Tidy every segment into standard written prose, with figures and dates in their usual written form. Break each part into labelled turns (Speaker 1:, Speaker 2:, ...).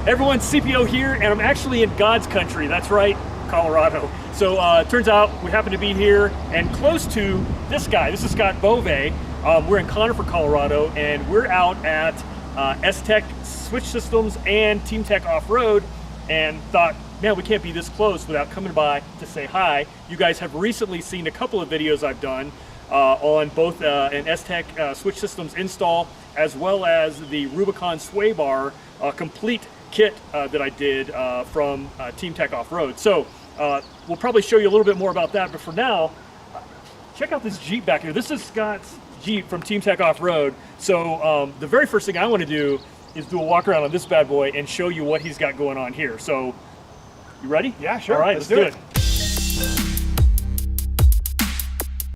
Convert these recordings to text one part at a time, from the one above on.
Speaker 1: Everyone, CPO here, and I'm actually in God's country. That's right, Colorado. So turns out we happen to be here and close to this guy. This is Scott Bove. We're in Conifer, Colorado, and we're out at S-Tech Switch Systems and Team Tech Offroad, and thought, man, we can't be this close without coming by to say hi. You guys have recently seen a couple of videos I've done on both an S-Tech Switch Systems install, as well as the Rubicon sway bar complete kit that I did from Team Tech Offroad. So we'll probably show you a little bit more about that, but for now, check out this Jeep back here. This is Scott's Jeep from Team Tech Offroad. So the very first thing I want to do is do a walk around on this bad boy and show you what he's got going on here. So, you ready?
Speaker 2: Yeah, sure.
Speaker 1: All right, let's do it.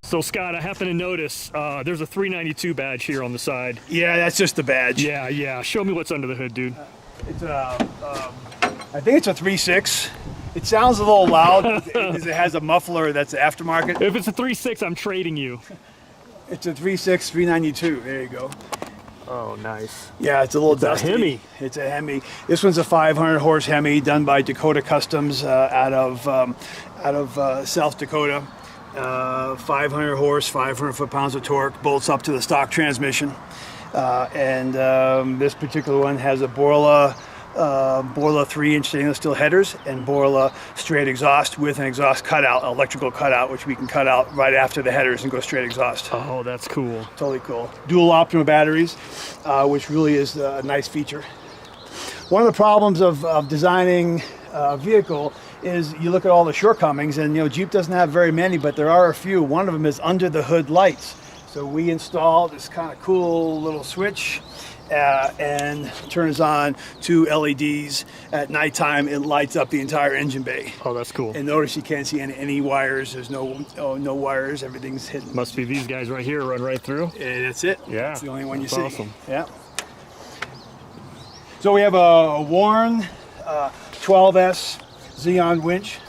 Speaker 1: So Scott, I happen to notice there's a 392 badge here on the side.
Speaker 2: Yeah, that's just the badge.
Speaker 1: Yeah. Show me what's under the hood, dude.
Speaker 2: It's a, I think it's a 3.6. It sounds a little loud because it has a muffler that's aftermarket.
Speaker 1: If it's a 3.6, I'm trading you.
Speaker 2: It's a 3.6 392. There you go.
Speaker 1: Oh, nice.
Speaker 2: Yeah, it's a little dusty.
Speaker 1: A HEMI.
Speaker 2: It's a HEMI. This one's a 500 horse HEMI done by Dakota Customs out of South Dakota. 500 horse, 500 foot-pounds of torque, bolts up to the stock transmission. This particular one has a Borla 3-inch stainless steel headers and Borla straight exhaust with an exhaust cutout, electrical cutout, which we can cut out right after the headers and go straight exhaust.
Speaker 1: Oh, that's cool.
Speaker 2: Totally cool. Dual optimal batteries, which really is a nice feature. One of the problems of designing a vehicle is you look at all the shortcomings, and Jeep doesn't have very many, but there are a few. One of them is under the hood lights. So we installed this kind of cool little switch and turns on 2 LEDs at nighttime. It lights up the entire engine bay.
Speaker 1: Oh, that's cool.
Speaker 2: And notice you can't see any wires. There's no wires. Everything's hidden.
Speaker 1: Must be these guys right here, run right through.
Speaker 2: And that's it.
Speaker 1: Yeah.
Speaker 2: That's the only one you
Speaker 1: that's
Speaker 2: see.
Speaker 1: Awesome.
Speaker 2: Yeah. So we have a Warren 12S Xeon winch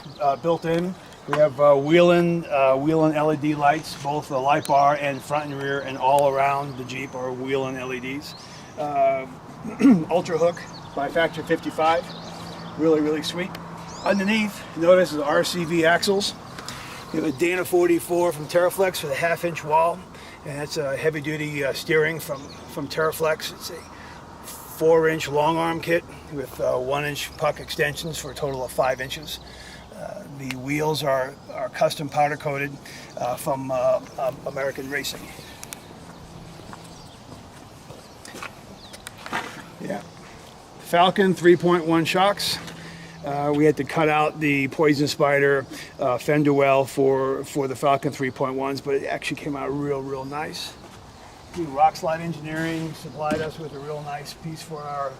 Speaker 2: built in. We have wheel-in LED lights, both the light bar and front and rear, and all around the Jeep are wheel-in LEDs. Ultra hook by factor 55, really sweet. Underneath, notice is RCV axles. We have a Dana 44 from Terraflex for the 1/2-inch wall, and that's a heavy-duty steering from Terraflex. It's a 4-inch long arm kit with 1-inch puck extensions for a total of 5 inches. The wheels are custom powder coated from American Racing. Yeah, Falcon 3.1 shocks. We had to cut out the Poison Spider fender well for the Falcon 3.1s, but it actually came out real nice. Rock Slide Engineering supplied us with a real nice piece for our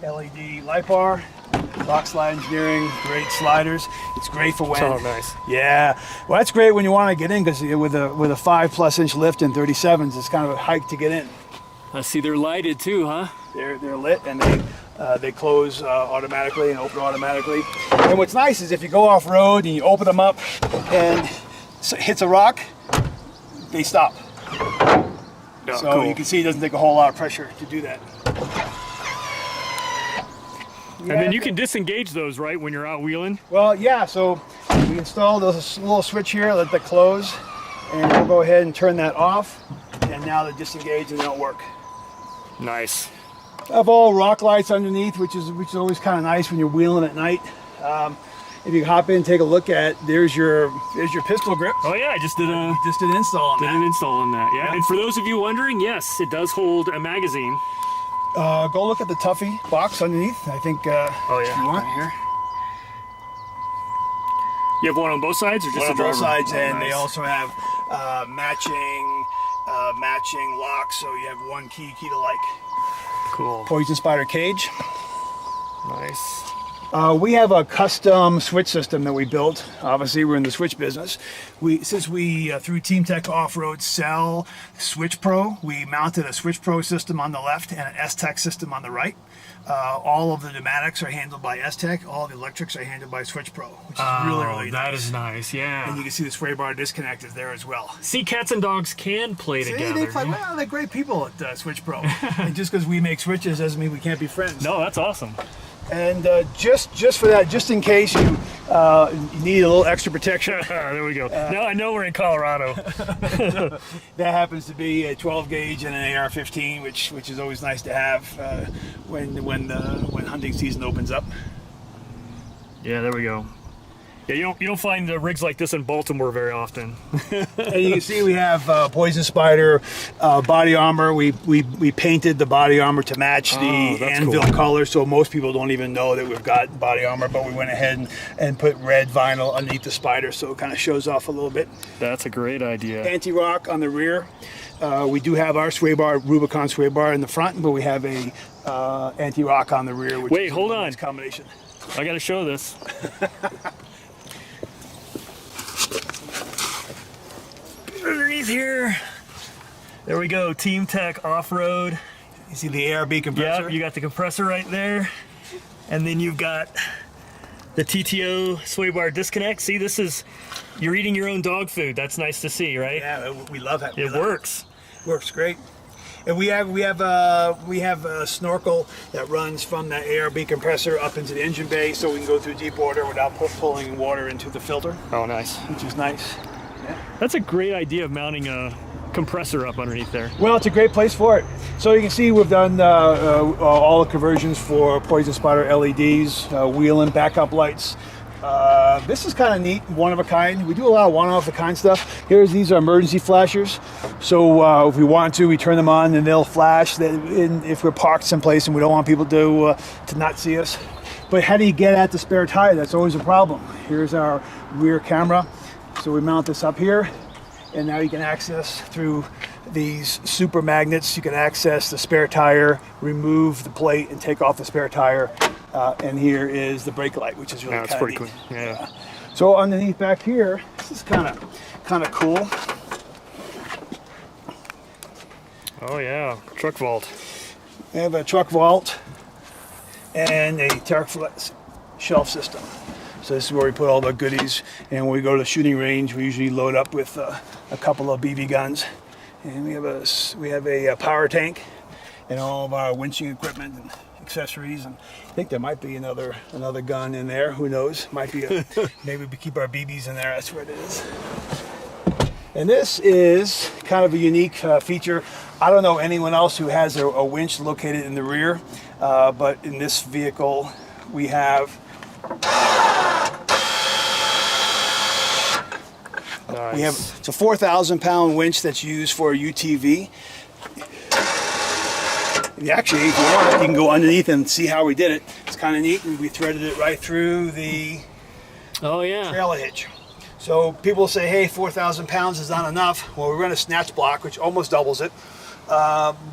Speaker 2: LED light bar. Rock Slide Engineering, great sliders. It's great for when.
Speaker 1: Oh, nice.
Speaker 2: Yeah. Well, that's great when you want to get in, because with a 5+ inch lift in 37s, it's kind of a hike to get in.
Speaker 1: I see they're lighted too, huh?
Speaker 2: They're lit, and they close automatically and open automatically. And what's nice is if you go off road and you open them up and it hits a rock, they stop.
Speaker 1: Oh,
Speaker 2: so
Speaker 1: cool.
Speaker 2: you can see it doesn't take a whole lot of pressure to do that.
Speaker 1: And then you can disengage those, right, when you're out wheeling?
Speaker 2: Well, yeah, so we installed a little switch here, let that close, and we'll go ahead and turn that off, and now they're disengaged and they don't work.
Speaker 1: Nice.
Speaker 2: I have all rock lights underneath, which is always kind of nice when you're wheeling at night. If you hop in and take a look at, there's your pistol grip.
Speaker 1: Oh yeah, I just did an
Speaker 2: install on that.
Speaker 1: an install on that, yeah. And for those of you wondering, yes, it does hold a magazine.
Speaker 2: Go look at the Tuffy box underneath. I think.
Speaker 1: Oh yeah,
Speaker 2: if you want.
Speaker 1: right here. You have one on both sides, or just
Speaker 2: One
Speaker 1: the
Speaker 2: on both
Speaker 1: driver?
Speaker 2: sides,
Speaker 1: Oh,
Speaker 2: and
Speaker 1: nice.
Speaker 2: they also have matching locks, so you have one key to like.
Speaker 1: Cool.
Speaker 2: Poison Spider cage.
Speaker 1: Nice.
Speaker 2: We have a custom switch system that we built. Obviously, we're in the switch business. Since we through Team Tech Offroad sell Switch Pro, we mounted a Switch Pro system on the left and an S-Tech system on the right. All of the pneumatics are handled by S-Tech. All the electrics are handled by Switch Pro, which is really
Speaker 1: that
Speaker 2: nice.
Speaker 1: is nice, yeah.
Speaker 2: And you can see the sway bar disconnect is there as well.
Speaker 1: See, cats and dogs can play together.
Speaker 2: They play
Speaker 1: yeah?
Speaker 2: well. They're great people at Switch Pro. And just because we make switches doesn't mean we can't be friends.
Speaker 1: No, that's awesome.
Speaker 2: And just for that, just in case you need a little extra protection.
Speaker 1: There we go. Now I know we're in Colorado.
Speaker 2: That happens to be a 12 gauge and an AR-15, which is always nice to have when hunting season opens up.
Speaker 1: Yeah, there we go. Yeah, you don't find rigs like this in Baltimore very often.
Speaker 2: And you can see we have poison spider body armor. We painted the body armor to match the anvil color, so most people don't even know that we've got body armor. But we went ahead and put red vinyl underneath the spider, so it kind of shows off a little bit.
Speaker 1: That's a great idea.
Speaker 2: Anti-rock on the rear. We do have our sway bar, Rubicon sway bar in the front, but we have a anti-rock on the rear. Which
Speaker 1: Wait, hold on.
Speaker 2: Nice combination.
Speaker 1: I got to show this. Underneath here, there we go. Team Tech Off-Road.
Speaker 2: You see the ARB compressor?
Speaker 1: Yeah, you got the compressor right there, and then you've got the TTO sway bar disconnect. See, you're eating your own dog food. That's nice to see, right?
Speaker 2: Yeah, we love it.
Speaker 1: It works.
Speaker 2: Works great. And we have a snorkel that runs from that ARB compressor up into the engine bay, so we can go through deep water without pulling water into the filter.
Speaker 1: Oh, nice.
Speaker 2: Which is nice. Yeah.
Speaker 1: That's a great idea of mounting a compressor up underneath there.
Speaker 2: Well, it's a great place for it. So you can see we've done all the conversions for poison spider LEDs, wheel and backup lights. This is kind of neat, one of a kind. We do a lot of one of a kind stuff. These are emergency flashers. So if we want to, we turn them on and they'll flash. If we're parked someplace and we don't want people to not see us. But how do you get at the spare tire? That's always a problem. Here's our rear camera. So we mount this up here, and now you can access through these super magnets. You can access the spare tire, remove the plate, and take off the spare tire. And here is the brake light, which is really kind of
Speaker 1: pretty
Speaker 2: neat.
Speaker 1: cool. Yeah.
Speaker 2: So underneath back here, this is kind of cool.
Speaker 1: Oh yeah, truck vault.
Speaker 2: We have a truck vault and a Tarek shelf system. So this is where we put all the goodies. And when we go to the shooting range, we usually load up with a couple of BB guns. And we have a power tank and all of our winching equipment and accessories. And I think there might be another gun in there. Who knows? Might be maybe we keep our BBs in there. That's what it is. And this is kind of a unique feature. I don't know anyone else who has a winch located in the rear, but in this vehicle we have it's a 4,000-pound winch that's used for a UTV. And actually, if you want, you can go underneath and see how we did it. It's kind of neat, and we threaded it right through the trailer hitch. So people say, hey, 4,000 pounds is not enough. Well, we run a snatch block, which almost doubles it.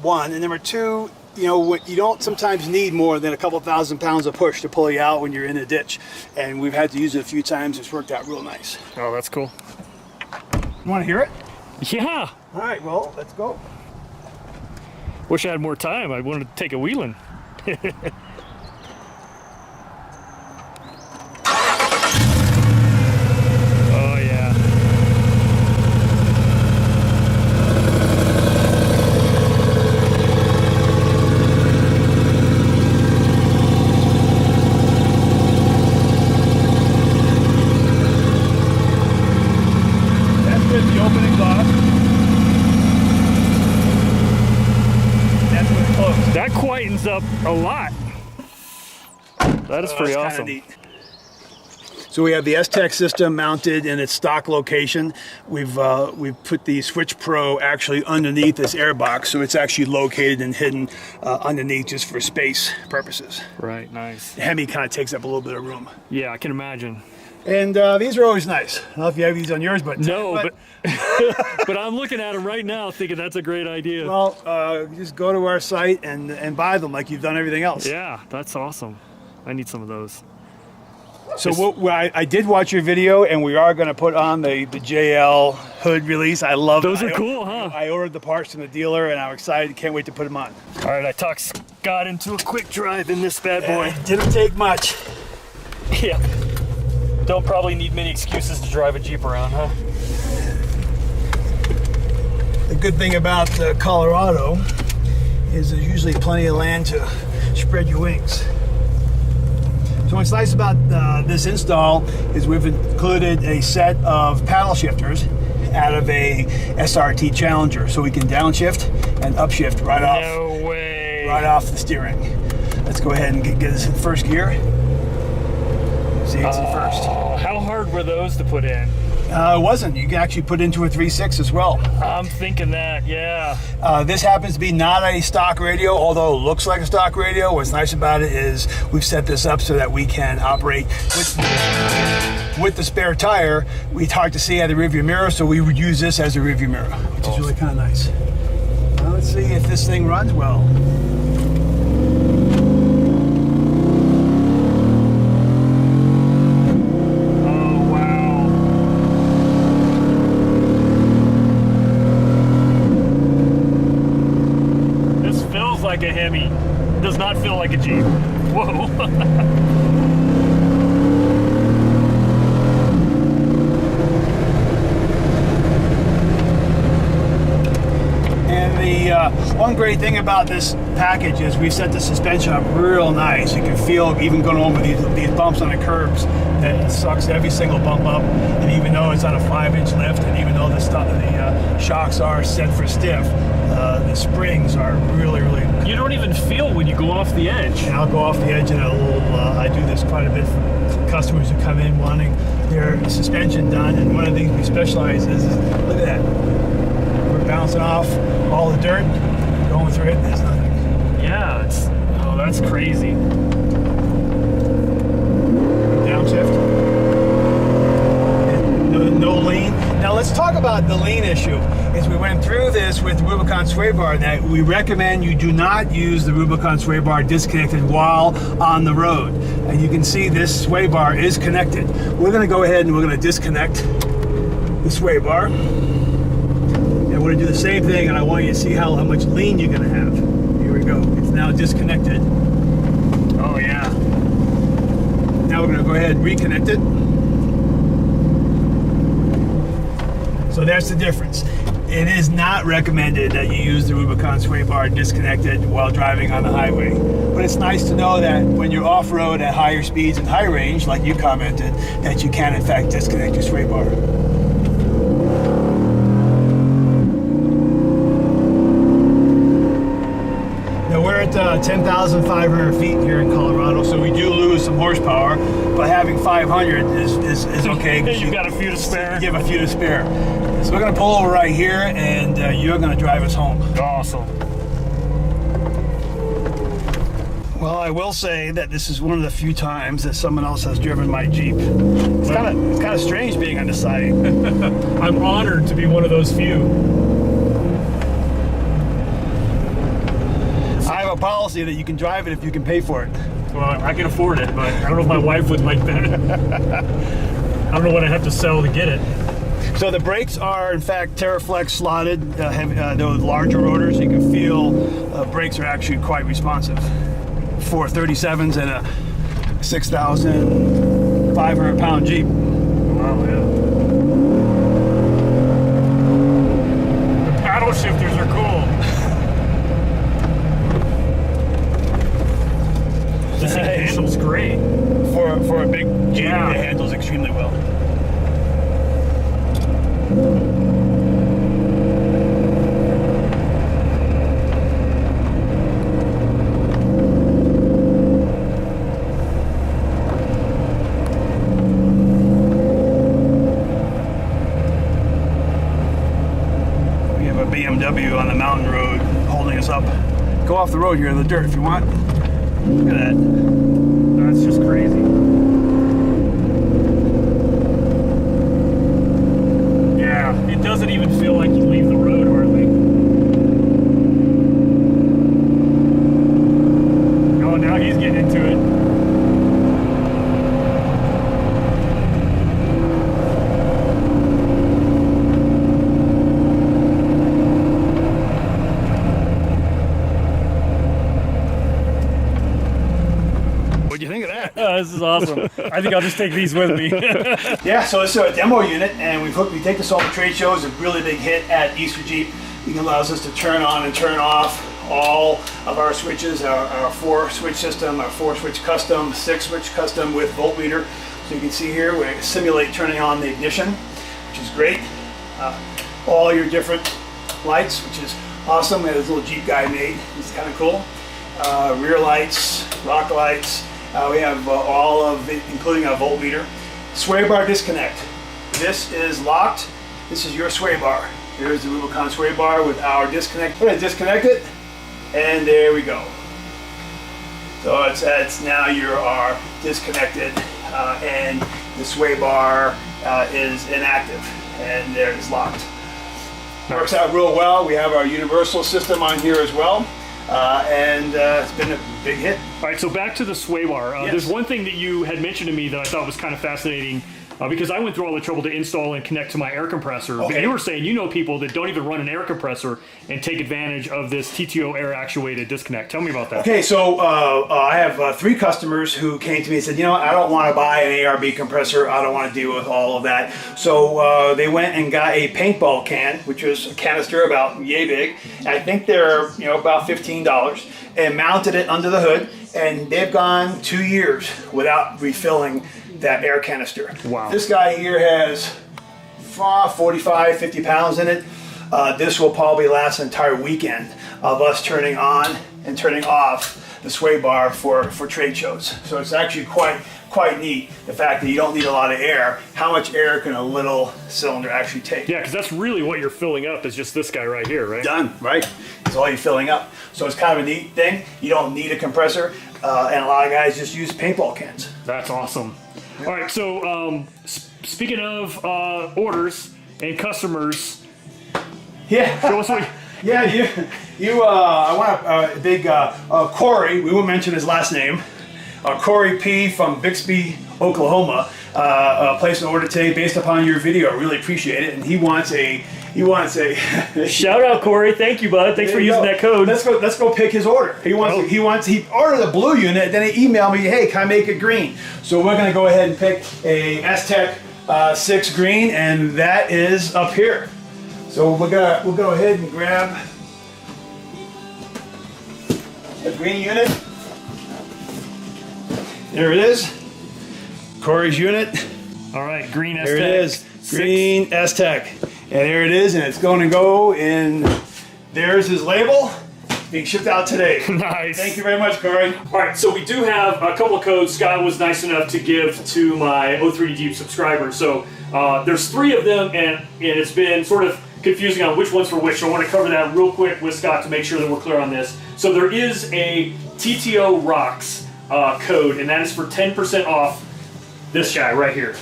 Speaker 2: One, and number two, you don't sometimes need more than a couple thousand pounds of push to pull you out when you're in a ditch. And we've had to use it a few times. It's worked out real nice.
Speaker 1: Oh, that's cool.
Speaker 2: You want to hear it?
Speaker 1: Yeah.
Speaker 2: All right, well, let's go.
Speaker 1: Wish I had more time. I wanted to take a wheeling. Oh, yeah.
Speaker 2: That's with the open exhaust. That's with it closed.
Speaker 1: That quietens up a lot. That is pretty
Speaker 2: That's
Speaker 1: awesome.
Speaker 2: kinda neat. So we have the S-Tech system mounted in its stock location. We've put the Switch Pro actually underneath this air box, so it's actually located and hidden underneath just for space purposes.
Speaker 1: Right, nice.
Speaker 2: The HEMI kind of takes up a little bit of room.
Speaker 1: Yeah, I can imagine.
Speaker 2: And these are always nice. I don't know if you have these on yours, but
Speaker 1: No, but I'm looking at them right now thinking that's a great idea.
Speaker 2: well, just go to our site and buy them like you've done everything else.
Speaker 1: Yeah, that's awesome. I need some of those.
Speaker 2: So I did watch your video, and we are going to put on the JL hood release. I love
Speaker 1: Those
Speaker 2: it.
Speaker 1: are cool, huh?
Speaker 2: I ordered the parts from the dealer, and I'm excited. Can't wait to put them on.
Speaker 1: All right, I talked Scott into a quick drive in this bad boy.
Speaker 2: It didn't take much.
Speaker 1: Yeah. Don't probably need many excuses to drive a Jeep around, huh?
Speaker 2: The good thing about Colorado is there's usually plenty of land to spread your wings. So what's nice about this install is we've included a set of paddle shifters out of a SRT Challenger, so we can downshift and upshift right off the steering. Let's go ahead and get this in first gear. See, it's in first.
Speaker 1: How hard were those to put in?
Speaker 2: It wasn't. You can actually put into a 3.6 as well.
Speaker 1: I'm thinking that, yeah.
Speaker 2: This happens to be not a stock radio, although it looks like a stock radio. What's nice about it is we've set this up so that we can operate with the spare tire. It's hard to see out of the rearview mirror, so we would use this as a rearview mirror, which is really kind of nice. Now let's see if this thing runs well.
Speaker 1: Like a HEMI. Does not feel like a Jeep. Whoa.
Speaker 2: And the one great thing about this package is we set the suspension up real nice. You can feel, even going over these bumps on the curbs, that it sucks every single bump up. And even though it's on a 5-inch lift, and even though the shocks are set for stiff, the springs are really, really good.
Speaker 1: You don't even feel when you go off the edge.
Speaker 2: And I'll go off the edge in a little, I do this quite a bit for customers who come in wanting their suspension done. And one of the things we specialize is look at that. We're bouncing off all the dirt, going through it, there's nothing.
Speaker 1: Yeah, that's crazy.
Speaker 2: Downshift. No lean. Now let's talk about the lean issue. As we went through this with the Rubicon sway bar, that we recommend you do not use the Rubicon sway bar disconnected while on the road. And you can see this sway bar is connected. We're going to go ahead and we're going to disconnect the sway bar. And we're going to do the same thing, and I want you to see how much lean you're going to have. Here we go. It's now disconnected.
Speaker 1: Oh yeah.
Speaker 2: Now we're going to go ahead and reconnect it. So that's the difference. It is not recommended that you use the Rubicon sway bar disconnected while driving on the highway. But it's nice to know that when you're off-road at higher speeds and high range, like you commented, that you can in fact disconnect your sway bar. Now we're at 10,500 feet here in Colorado, so we do lose some horsepower, but having 500 is okay.
Speaker 1: You've got a few to spare.
Speaker 2: You have a few to spare. So we're going to pull over right here, and you're going to drive us home.
Speaker 1: Awesome.
Speaker 2: Well, I will say that this is one of the few times that someone else has driven my Jeep. It's kind of strange being on the side.
Speaker 1: I'm honored to be one of those few.
Speaker 2: I have a policy that you can drive it if you can pay for it.
Speaker 1: Well, I can afford it, but I don't know if my wife would like that. I don't know what I have to sell to get it.
Speaker 2: So the brakes are, in fact, TerraFlex slotted, those larger rotors. You can feel brakes are actually quite responsive for 37s and a 6,500 pound Jeep.
Speaker 1: Wow, yeah. The paddle shifters are cool. This thing handles great.
Speaker 2: For a big Jeep,
Speaker 1: Yeah.
Speaker 2: It handles extremely well. We have a BMW on the mountain road holding us up. Go off the road here in the dirt if you want. Look at that.
Speaker 1: That's just crazy. Yeah, it doesn't even feel like you leave the road hardly. Oh, now he's getting into it.
Speaker 2: What'd you think of that?
Speaker 1: This is awesome. I think I'll just take these with me.
Speaker 2: Yeah, so it's a demo unit, and we take this all to trade shows. A really big hit at Easter Jeep. It allows us to turn on and turn off all of our switches, our 4-switch system, our 4-switch custom, 6-switch custom with voltmeter. So you can see here we simulate turning on the ignition, which is great. All your different lights, which is awesome. We have this little Jeep guy made. It's kind of cool. Rear lights, rock lights. We have all of it, including a voltmeter. Sway bar disconnect. This is locked. This is your sway bar. Here's the Rubicon sway bar with our disconnect. We're going to disconnect it, and there we go. So it's now you are disconnected, and the sway bar is inactive, and there it's locked. Works out real well. We have our universal system on here as well, and it's been a big hit.
Speaker 1: All right, so back to the sway bar.
Speaker 2: Yes.
Speaker 1: There's one thing that you had mentioned to me that I thought was kind of fascinating. Because I went through all the trouble to install and connect to my air compressor.
Speaker 2: Okay.
Speaker 1: But you were saying you know people that don't even run an air compressor and take advantage of this TTO air actuated disconnect. Tell me about that.
Speaker 2: Okay, so I have 3 customers who came to me and said, you know, I don't want to buy an ARB compressor. I don't want to deal with all of that. So they went and got a paintball can, which was a canister about yay big. I think they're about $15, and mounted it under the hood. And they've gone 2 years without refilling that air canister.
Speaker 1: Wow.
Speaker 2: This guy here has 45, 50 pounds in it. This will probably last an entire weekend of us turning on and turning off the sway bar for trade shows. So it's actually quite neat, the fact that you don't need a lot of air. How much air can a little cylinder actually take?
Speaker 1: Yeah, because that's really what you're filling up is just this guy right here, right?
Speaker 2: Done, right? That's all you're filling up. So it's kind of a neat thing. You don't need a compressor, and a lot of guys just use paintball cans.
Speaker 1: That's awesome. All right, so speaking of orders and customers,
Speaker 2: Yeah.
Speaker 1: show us what
Speaker 2: Yeah, I want a big Corey. We won't mention his last name. Corey P from Bixby, Oklahoma, placed an order today based upon your video. I really appreciate it, and he wants a.
Speaker 1: Shout out, Corey. Thank you, bud. Thanks for using that code.
Speaker 2: Let's go pick his order. He ordered a blue unit, then he emailed me, hey, can I make it green? So we're gonna go ahead and pick a S-Tech 6 green, and that is up here. So we'll go ahead and grab a green unit. There it is. Corey's unit.
Speaker 1: All right, green S-Tech.
Speaker 2: There it is. Green S-Tech. And there it is, and it's going to go in. There's his label. Being shipped out today.
Speaker 1: Nice.
Speaker 2: Thank you very much, Corey.
Speaker 1: All right, so we do have a couple of codes Scott was nice enough to give to my O3D Jeep subscribers. So there's 3 of them, and it's been sort of confusing on which one's for which. So I want to cover that real quick with Scott to make sure that we're clear on this. So there is a TTO Rocks code, and that is for 10% off this guy right here.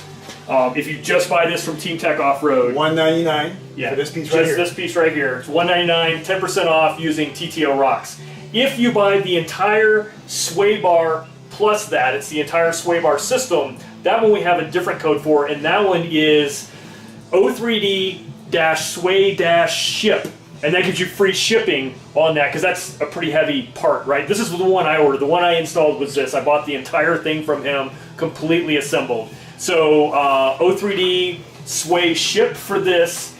Speaker 1: If you just buy this from Team Tech Off-Road,
Speaker 2: $199
Speaker 1: yeah,
Speaker 2: for this piece right here.
Speaker 1: This piece right here. It's $199, 10% off using TTO Rocks. If you buy the entire sway bar plus that, it's the entire sway bar system, that one we have a different code for, and that one is O3D-sway-ship. And that gives you free shipping on that, because that's a pretty heavy part, right? This is the one I ordered. The one I installed was this. I bought the entire thing from him, completely assembled. So O3D sway ship for this,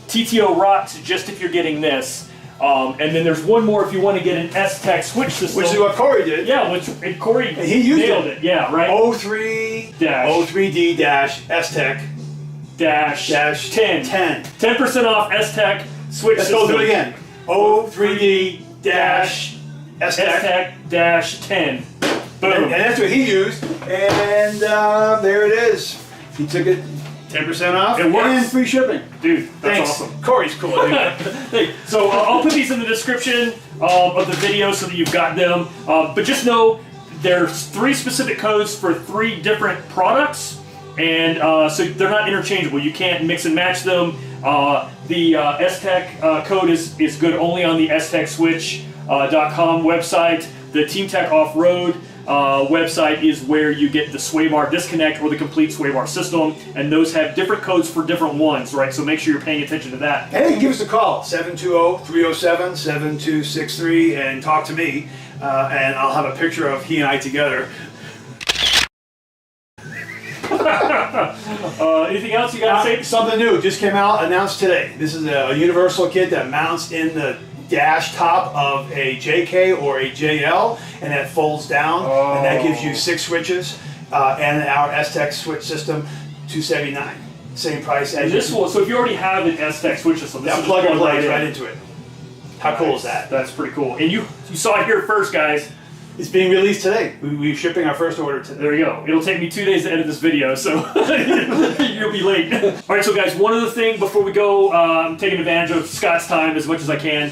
Speaker 1: TTO Rocks just if you're getting this, and then there's one more if you want to get an S-Tech switch system.
Speaker 2: Which is what Corey did.
Speaker 1: Yeah, and Corey
Speaker 2: he used
Speaker 1: nailed it. Yeah, right.
Speaker 2: O3D-S-Tech
Speaker 1: -10. 10% off S-Tech switch
Speaker 2: Let's
Speaker 1: system.
Speaker 2: go through it again. O3D-S-Tech.
Speaker 1: -10. Boom.
Speaker 2: And that's what he used, and there it is. He took it 10% off
Speaker 1: It works.
Speaker 2: and free shipping.
Speaker 1: Dude, that's
Speaker 2: Thanks.
Speaker 1: awesome.
Speaker 2: Corey's cool.
Speaker 1: Hey, so I'll put these in the description of the video so that you've got them. But just know there's 3 specific codes for 3 different products, and so they're not interchangeable. You can't mix and match them. The S-Tech code is good only on the STechSwitch.com website. The Team Tech Off-Road website is where you get the sway bar disconnect or the complete sway bar system, and those have different codes for different ones, right? So make sure you're paying attention to that.
Speaker 2: Hey, give us a call, 720-307-7263, and talk to me, and I'll have a picture of he and I together.
Speaker 1: Anything else you got to say?
Speaker 2: Something new just came out, announced today. This is a universal kit that mounts in dash top of a JK or a JL, and that folds down, and that gives you 6 switches, and our S-Tech switch system, $279. Same price as
Speaker 1: this one. So if you already have an S-Tech switch system, this
Speaker 2: that
Speaker 1: is
Speaker 2: plug and play
Speaker 1: right
Speaker 2: right into it. How cool is that?
Speaker 1: That's pretty cool. And you saw it here first, guys.
Speaker 2: It's being released today. We're shipping our first order today.
Speaker 1: There you go. It'll take me 2 days to edit this video, so you'll be late. All right, so guys, one other thing before we go, I'm taking advantage of Scott's time as much as I can.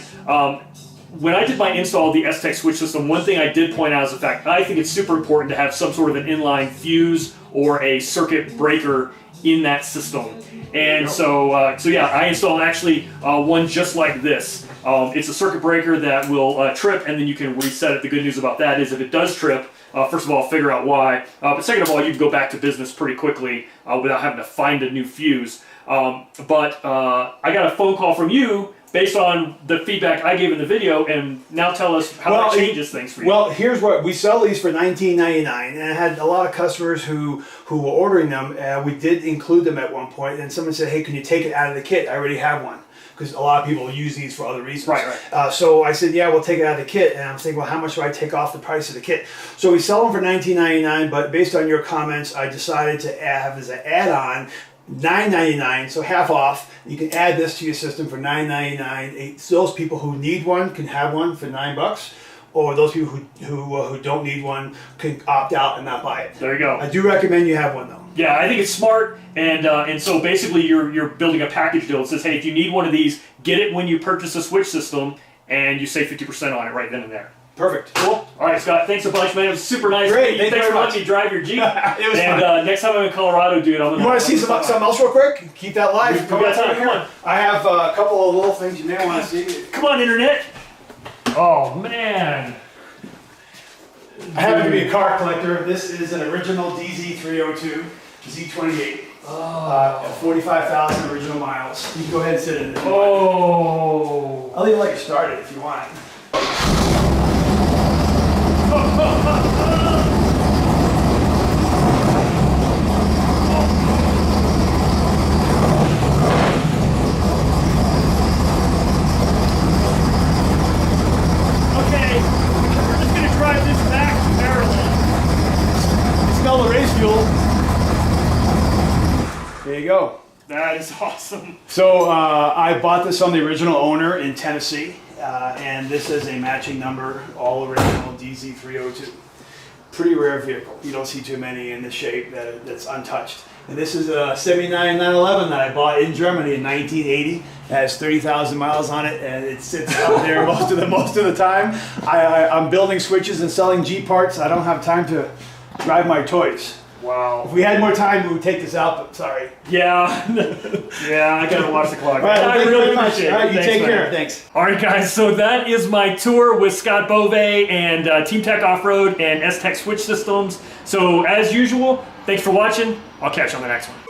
Speaker 1: When I did my install of the S-Tech switch system, one thing I did point out is the fact I think it's super important to have some sort of an inline fuse or a circuit breaker in that system. And so yeah, I installed actually one just like this. It's a circuit breaker that will trip, and then you can reset it. The good news about that is if it does trip, first of all, figure out why. But second of all, you can go back to business pretty quickly without having to find a new fuse. But I got a phone call from you based on the feedback I gave in the video, and now tell us how that changes things for you.
Speaker 2: Well, here's what we sell these for $19.99, and I had a lot of customers who were ordering them. We did include them at one point, and someone said, "Hey, can you take it out of the kit? I already have one." Because a lot of people use these for other reasons.
Speaker 1: Right.
Speaker 2: So I said, yeah, we'll take it out of the kit. And I'm thinking, well, how much do I take off the price of the kit? So we sell them for $19.99, but based on your comments, I decided to have as an add-on $9.99, so half off. You can add this to your system for $9.99. Those people who need one can have one for $9, or those people who don't need one can opt out and not buy it.
Speaker 1: There you go.
Speaker 2: I do recommend you have one though.
Speaker 1: Yeah, I think it's smart, and so basically you're building a package deal. It says, hey, if you need one of these, get it when you purchase a switch system, and you save 50% on it right then and there.
Speaker 2: Perfect.
Speaker 1: Cool. All right, Scott, thanks a bunch, man. It was super nice.
Speaker 2: Great.
Speaker 1: Thanks for letting me drive your Jeep.
Speaker 2: It was
Speaker 1: and
Speaker 2: fun.
Speaker 1: Next time I'm in Colorado, dude, I'm gonna.
Speaker 2: You want to see something else real quick? Keep that live.
Speaker 1: Come on.
Speaker 2: I have a couple of little things you may want to see.
Speaker 1: Come on, internet. Oh man.
Speaker 2: I happen to be a car collector. This is an original DZ302 Z28. 45,000 original miles. You can go ahead and sit in it.
Speaker 1: Oh.
Speaker 2: I'll even let you start it if you want.
Speaker 1: Okay, we're just gonna drive this back to Maryland.
Speaker 2: You smell the race fuel. There you go.
Speaker 1: That is awesome.
Speaker 2: So I bought this from the original owner in Tennessee, and this is a matching number, all original DZ302. Pretty rare vehicle. You don't see too many in this shape that's untouched. And this is a 79 911 that I bought in Germany in 1980. It has 30,000 miles on it, and it sits out there most of the time. I'm building switches and selling G parts. I don't have time to drive my toys.
Speaker 1: Wow.
Speaker 2: If we had more time, we would take this out, but sorry.
Speaker 1: Yeah. Yeah, I gotta watch the clock.
Speaker 2: All right,
Speaker 1: I really appreciate it.
Speaker 2: All right, you
Speaker 1: Thanks,
Speaker 2: take
Speaker 1: man.
Speaker 2: care. Thanks.
Speaker 1: All right, guys, so that is my tour with Scott Bove and Team Tech Off-Road and S-Tech Switch Systems. So as usual, thanks for watching. I'll catch you on the next one.